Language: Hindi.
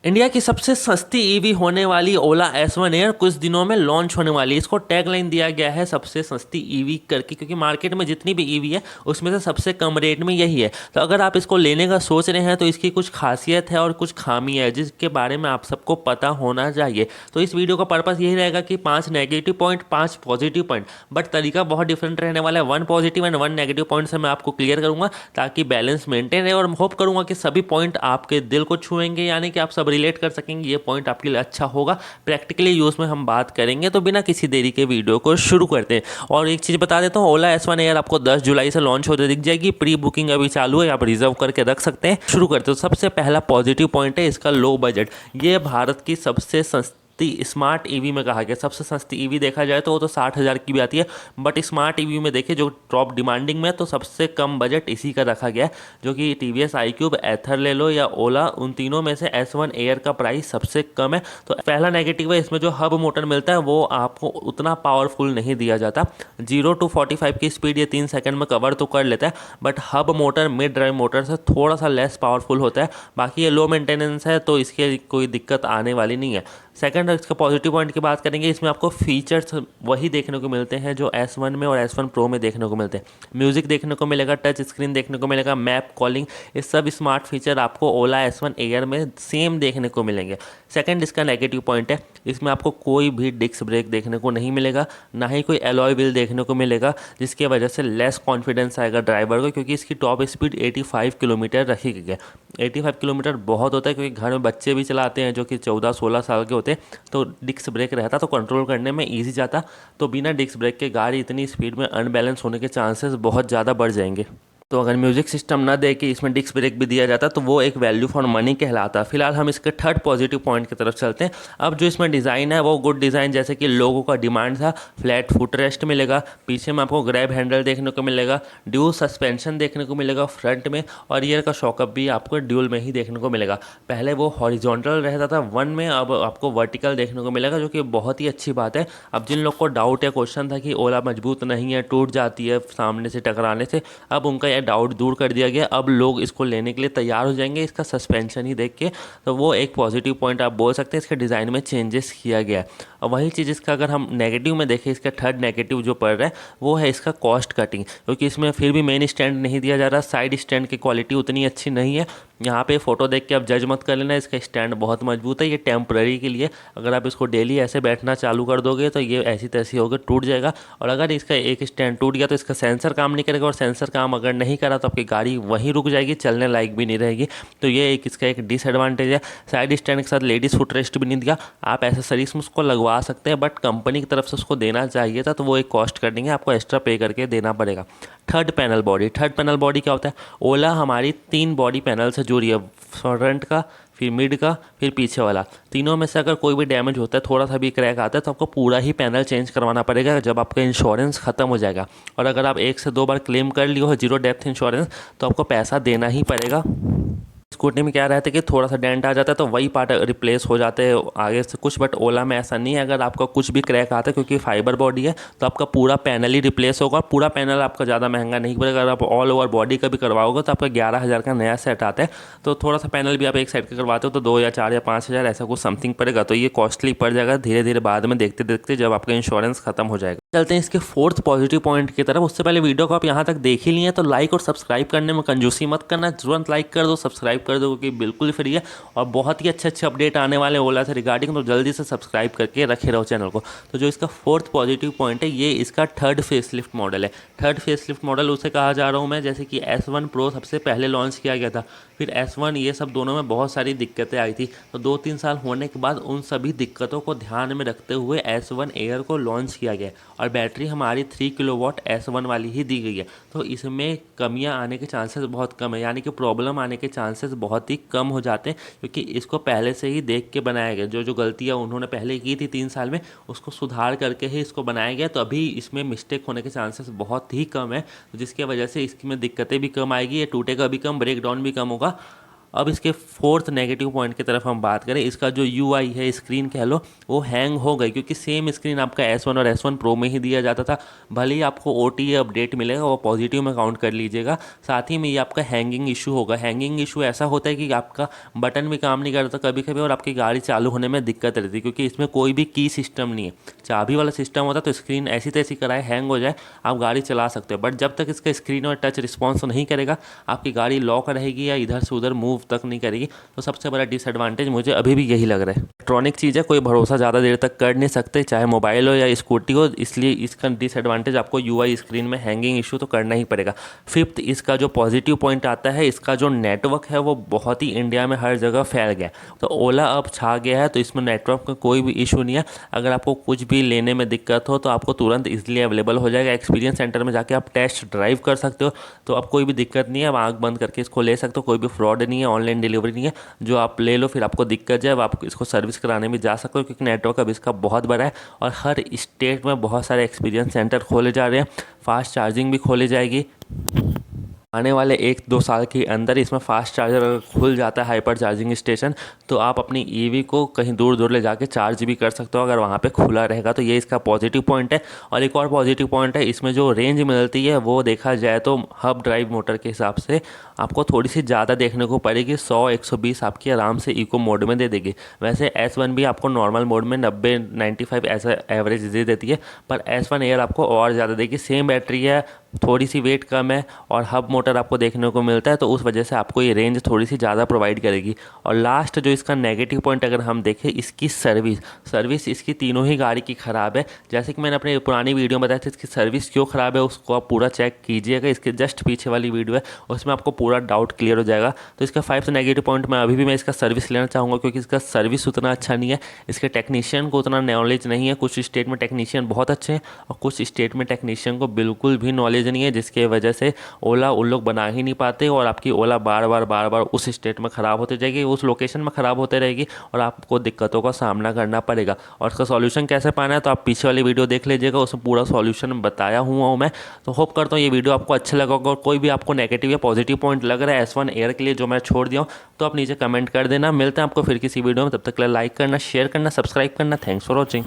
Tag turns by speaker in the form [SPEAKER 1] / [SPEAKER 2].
[SPEAKER 1] इंडिया की सबसे सस्ती ईवी होने वाली ओला S1 एयर कुछ दिनों में लॉन्च होने वाली है। इसको टैगलाइन दिया गया है सबसे सस्ती ईवी करके, क्योंकि मार्केट में जितनी भी ईवी है उसमें से सबसे कम रेट में यही है। तो अगर आप इसको लेने का सोच रहे हैं तो इसकी कुछ खासियत है और कुछ खामी है जिसके बारे में आप सबको पता होना चाहिए। तो इस वीडियो का पर्पस यही रहेगा कि 5 negative point 5 positive point, but तरीका बहुत डिफरेंट रहने वाला है। 1 पॉजिटिव एंड 1 नेगेटिव पॉइंट से मैं आपको क्लियर करूंगा ताकि बैलेंस मेंटेन रहे, और होप करूंगा कि सभी पॉइंट आपके दिल को छुएंगे, यानी कि आप सब रिलेट कर सकेंगे। ये पॉइंट आपके लिए अच्छा होगा। प्रैक्टिकली यूज़ में हम बात करेंगे। तो बिना किसी देरी के वीडियो को शुरू करते हैं। और एक चीज़ बता देता हूँ, ओला S1 एयर आपको 10 जुलाई से लॉन्च होते दिख जाएगी। प्री बुकिंग अभी चालू है, आप रिजर्व करके रख सकते हैं। शुरू करते हो। सबसे पहला पॉजिटिव पॉइंट है इसका लो बजट। ये भारत की सबसे सस्ती स्मार्ट ईवी में कहा गया। सबसे सस्ती ईवी देखा जाए तो वो तो 60,000 की भी आती है, बट स्मार्ट ईवी में देखिए जो टॉप डिमांडिंग में, तो सबसे कम बजट इसी का रखा गया है, जो कि TVS iQube, एथर ले लो या ओला, उन तीनों में से S1 एयर का प्राइस सबसे कम है। तो पहला नेगेटिव है, इसमें जो हब मोटर मिलता है वो आपको उतना पावरफुल नहीं दिया जाता। 0 to 45 की स्पीड ये 3 सेकंड में कवर तो कर लेता है, but hub motor mid drive motor से थोड़ा सा लेस पावरफुल होता है। बाकी ये लो मेंटेनेंस है तो इसके कोई दिक्कत आने वाली नहीं है। सेकंड, इसका पॉजिटिव पॉइंट की बात करेंगे, इसमें आपको फीचर्स वही देखने को मिलते हैं जो S1 में और S1 Pro में देखने को मिलते हैं। म्यूजिक देखने को मिलेगा, टच स्क्रीन देखने को मिलेगा, मैप, कॉलिंग, ये सब स्मार्ट फीचर आपको ओला S1 एयर में सेम देखने को मिलेंगे। सेकंड, इसका नेगेटिव पॉइंट है, इसमें आपको कोई भी डिस्क ब्रेक देखने को नहीं मिलेगा, ना ही कोई एलॉय व्हील देखने को मिलेगा, जिसकी वजह से लेस कॉन्फिडेंस आएगा ड्राइवर को, क्योंकि इसकी टॉप स्पीड 85 किलोमीटर रखी गई है। 85 किलोमीटर बहुत होता है, क्योंकि घर में बच्चे भी चलाते हैं जो कि 14-16 साल के होते हैं, तो डिस्क ब्रेक रहता तो कंट्रोल करने में ईजी जाता। तो बिना डिस्क ब्रेक के गाड़ी इतनी स्पीड में अनबैलेंस होने के चांसेस बहुत ज़्यादा बढ़ जाएंगे। तो अगर म्यूजिक सिस्टम ना दे के इसमें डिस्क ब्रेक भी दिया जाता तो वो एक वैल्यू फॉर मनी कहलाता। फिलहाल हम इसके थर्ड पॉजिटिव पॉइंट की तरफ चलते हैं। अब जो इसमें डिज़ाइन है वो गुड डिज़ाइन, जैसे कि लोगों का डिमांड था। फ्लैट फुट रेस्ट मिलेगा, पीछे में आपको ग्रैब हैंडल देखने को मिलेगा, ड्यूल सस्पेंशन देखने को मिलेगा फ्रंट में, और रियर का शॉकअप भी आपको ड्यूल में ही देखने को मिलेगा। पहले वो हॉरिजॉन्टल रहता था 1 में, अब आपको वर्टिकल देखने को मिलेगा, जो कि बहुत ही अच्छी बात है। अब जिन लोग को डाउट या क्वेश्चन था कि ओला मजबूत नहीं है, टूट जाती है सामने से टकराने से, अब उनका डाउट दूर कर दिया गया। अब लोग इसको लेने के लिए तैयार हो जाएंगे इसका सस्पेंशन ही देख के। तो वो एक पॉजिटिव पॉइंट आप बोल सकते हैं, इसके डिज़ाइन में चेंजेस किया गया है। और वही चीज़ इसका अगर हम नेगेटिव में देखें, इसका थर्ड नेगेटिव जो पड़ रहा है वो है इसका कॉस्ट कटिंग, क्योंकि इसमें फिर भी मेन स्टैंड नहीं दिया जा रहा। साइड स्टैंड की क्वालिटी उतनी अच्छी नहीं है। यहाँ पे फोटो देख के आप जज मत कर लेना, इसका स्टैंड बहुत मजबूत है। ये टेम्पररी के लिए, अगर आप इसको डेली ऐसे बैठना चालू कर दोगे तो ये ऐसी तैसी होकर टूट जाएगा। और अगर इसका एक स्टैंड टूट गया तो इसका सेंसर काम नहीं करेगा, और सेंसर काम अगर नहीं करा तो आपकी गाड़ी वहीं रुक जाएगी, चलने लायक भी नहीं रहेगी। तो ये एक इसका एक डिसएडवांटेज है। साइड स्टैंड के साथ लेडीज़ फुट रेस्ट भी नहीं दिया। आप एसेसरीज में उसको लगवा सकते हैं, बट कंपनी की तरफ से उसको देना चाहिए था, तो वो एक कॉस्ट कटिंग है, आपको एक्स्ट्रा पे करके देना पड़ेगा। Third panel body. Third panel body क्या होता है? ओला हमारी 3 बॉडी पैनल से जुड़ी है, फ्रंट का, फिर मिड का, फिर पीछे वाला। तीनों में से अगर कोई भी डैमेज होता है, थोड़ा सा भी क्रैक आता है, तो आपको पूरा ही पैनल चेंज करवाना पड़ेगा जब आपका इंश्योरेंस ख़त्म हो जाएगा। और अगर आप 1 से 2 बार क्लेम कर लियो हो जीरो डेप्थ इंश्योरेंस, तो आपको पैसा देना ही पड़ेगा। स्कूटी में क्या रहता है कि थोड़ा सा डेंट आ जाता है तो वही पार्ट रिप्लेस हो जाते हैं आगे से कुछ, बट ओला में ऐसा नहीं है। अगर आपका कुछ भी क्रैक आता है, क्योंकि फाइबर बॉडी है, तो आपका पूरा पैनल ही रिप्लेस होगा। पूरा पैनल आपका ज़्यादा महंगा नहीं पड़ेगा। अगर आप ऑल ओवर बॉडी का भी करवाओगे तो आपका 11,000 का नया सेट आता है। तो थोड़ा सा पैनल भी आप एक साइड का करवाते हो तो 2 या 4 या 5,000 ऐसा कुछ समथिंग पड़ेगा। तो ये कॉस्टली पड़ जाएगा धीरे धीरे बाद में, देखते देखते जब आपका इंश्योरेंस खत्म हो जाएगा। चलते हैं इसके फोर्थ पॉजिटिव पॉइंट की तरफ। उससे पहले वीडियो को आप यहाँ तक देख ही लिए तो लाइक और सब्सक्राइब करने में कंजूसी मत करना, तुरंत लाइक कर दो, सब्सक्राइब कर दो, क्योंकि बिल्कुल फ्री है और बहुत ही अच्छे अच्छे अपडेट आने वाले ओला से रिगार्डिंग। तो जल्दी से सब्सक्राइब करके रखे रहो चैनल को। तो जो इसका फोर्थ पॉजिटिव पॉइंट है, ये इसका थर्ड फेसलिफ्ट मॉडल है। थर्ड फेसलिफ्ट मॉडल उसे कहा जा रहा हूँ मैं, जैसे कि S1 Pro सबसे पहले लॉन्च किया गया था, फिर S1, ये सब दोनों में बहुत सारी दिक्कतें आई थी। तो 2-3 साल होने के बाद उन सभी दिक्कतों को ध्यान में रखते हुए S1 एयर को लॉन्च किया गया, और बैटरी हमारी 3 किलोवाट S1 वाली ही दी गई है। तो इसमें कमियां आने के चांसेस बहुत कम है, यानी कि प्रॉब्लम आने के चांसेस बहुत ही कम हो जाते हैं, क्योंकि इसको पहले से ही देख के बनाया गया। जो जो गलतियां उन्होंने पहले की थी 3 साल में, उसको सुधार करके ही इसको बनाया गया। तो अभी इसमें मिस्टेक होने के चांसेस बहुत ही कम है, तो जिसकी वजह से इसमें दिक्कतें भी कम आएगी, ये टूटेगा भी कम, ब्रेक डाउन भी कम होगा। अब इसके फोर्थ नेगेटिव पॉइंट की तरफ हम बात करें, इसका जो UI है, स्क्रीन कह लो, वो हैंग हो गई, क्योंकि सेम स्क्रीन आपका S1 और S1 Pro में ही दिया जाता था। भले ही आपको OTA अपडेट मिलेगा, वो पॉजिटिव में काउंट कर लीजिएगा। साथ ही में ये आपका हैंगिंग इशू होगा। हैंगिंग इशू ऐसा होता है कि आपका बटन भी काम नहीं करता कभी कभी, और आपकी गाड़ी चालू होने में दिक्कत रहती है, क्योंकि इसमें कोई भी की सिस्टम नहीं है। चाबी वाला सिस्टम होता तो स्क्रीन ऐसी तैसी कराए, हैंग हो जाए, आप गाड़ी चला सकते हो। बट जब तक इसका स्क्रीन और टच रिस्पॉन्स नहीं करेगा, आपकी गाड़ी लॉक रहेगी या इधर से उधर मूव तक नहीं करेगी। तो सबसे बड़ा डिसएडवांटेज मुझे अभी भी यही लग रहा है। इलेक्ट्रॉनिक चीज़ है, कोई भरोसा ज़्यादा देर तक कर नहीं सकते, चाहे मोबाइल हो या स्कूटी हो, इसलिए इसका डिसएडवांटेज आपको UI स्क्रीन में हैंगिंग इशू तो करना ही पड़ेगा। फिफ्थ, इसका जो पॉजिटिव पॉइंट आता है, इसका जो नेटवर्क है वो बहुत ही इंडिया में हर जगह फैल गया। तो ओला अब छा गया है, तो इसमें नेटवर्क का कोई भी इशू नहीं है। अगर आपको कुछ भी लेने में दिक्कत हो तो आपको तुरंत इजीली अवेलेबल हो जाएगा। एक्सपीरियंस सेंटर में जाके आप टेस्ट ड्राइव कर सकते हो, तो अब कोई भी दिक्कत नहीं है, आप आँख बंद करके इसको ले सकते हो। कोई भी फ्रॉड नहीं है, ऑनलाइन डिलीवरी नहीं है। जो आप ले लो फिर आपको दिक्कत जाए, आप इसको सर्विस कराने भी जा सकते हो, क्योंकि नेटवर्क अब इसका बहुत बड़ा है और हर स्टेट में बहुत सारे एक्सपीरियंस सेंटर खोले जा रहे हैं। फास्ट चार्जिंग भी खोली जाएगी। आने वाले 1-2 साल के अंदर इसमें फास्ट चार्जर अगर खुल जाता है, हाइपर चार्जिंग स्टेशन, तो आप अपनी EV को कहीं दूर दूर ले जाके चार्ज भी कर सकते हो, अगर वहाँ पे खुला रहेगा। तो ये इसका पॉजिटिव पॉइंट है। और एक और पॉजिटिव पॉइंट है, इसमें जो रेंज मिलती है वो देखा जाए तो हब ड्राइव मोटर के हिसाब से आपको थोड़ी सी ज़्यादा देखने को पड़ेगी। 100-120 आपकी आराम से इको मोड में दे देगी। वैसे S1 भी आपको नॉर्मल मोड में 90-95 ऐसा एवरेज दे देती है, पर S1 एयर आपको और ज़्यादा देगी। सेम बैटरी है, थोड़ी सी वेट कम है और हब मोटर आपको देखने को मिलता है, तो उस वजह से आपको ये रेंज थोड़ी सी ज़्यादा प्रोवाइड करेगी। और लास्ट जो इसका नेगेटिव पॉइंट अगर हम देखें, इसकी सर्विस इसकी तीनों ही गाड़ी की ख़राब है। जैसे कि मैंने अपने पुरानी वीडियो में बताया था, इसकी सर्विस क्यों ख़राब है उसको आप पूरा चेक कीजिएगा। इसके जस्ट पीछे वाली वीडियो है, उसमें आपको पूरा डाउट क्लियर हो जाएगा। तो इसका 5 नेगेटिव पॉइंट में अभी भी मैं इसका सर्विस लेना चाहूँगा, क्योंकि इसका सर्विस उतना अच्छा नहीं है, इसके टेक्नीशियन को उतना नॉलेज नहीं है। कुछ स्टेट में टेक्नीशियन बहुत अच्छे हैं और कुछ स्टेट में टेक्नीशियन को बिल्कुल भी नॉलेज नहीं है, जिसके वजह से ओला उन लोग बना ही नहीं पाते और आपकी ओला बार बार उस स्टेट में ख़राब होती जाएगी, उस लोकेशन में ख़राब होते रहेगी और आपको दिक्कतों का सामना करना पड़ेगा। और इसका सॉल्यूशन कैसे पाना है तो आप पीछे वाली वीडियो देख लीजिएगा, उसमें पूरा सॉल्यूशन बताया हुआ हूँ मैं। तो होप करता हूँ ये वीडियो आपको अच्छा लगा होगा। और कोई भी आपको नेगेटिव या पॉजिटिव पॉइंट लग रहा है S1 एयर के लिए जो मैं छोड़ दिया हूँ, तो आप नीचे कमेंट कर देना। मिलते हैं आपको फिर किसी वीडियो में, तब तक के लिए लाइक करना, शेयर करना, सब्सक्राइब करना। Thanks for watching.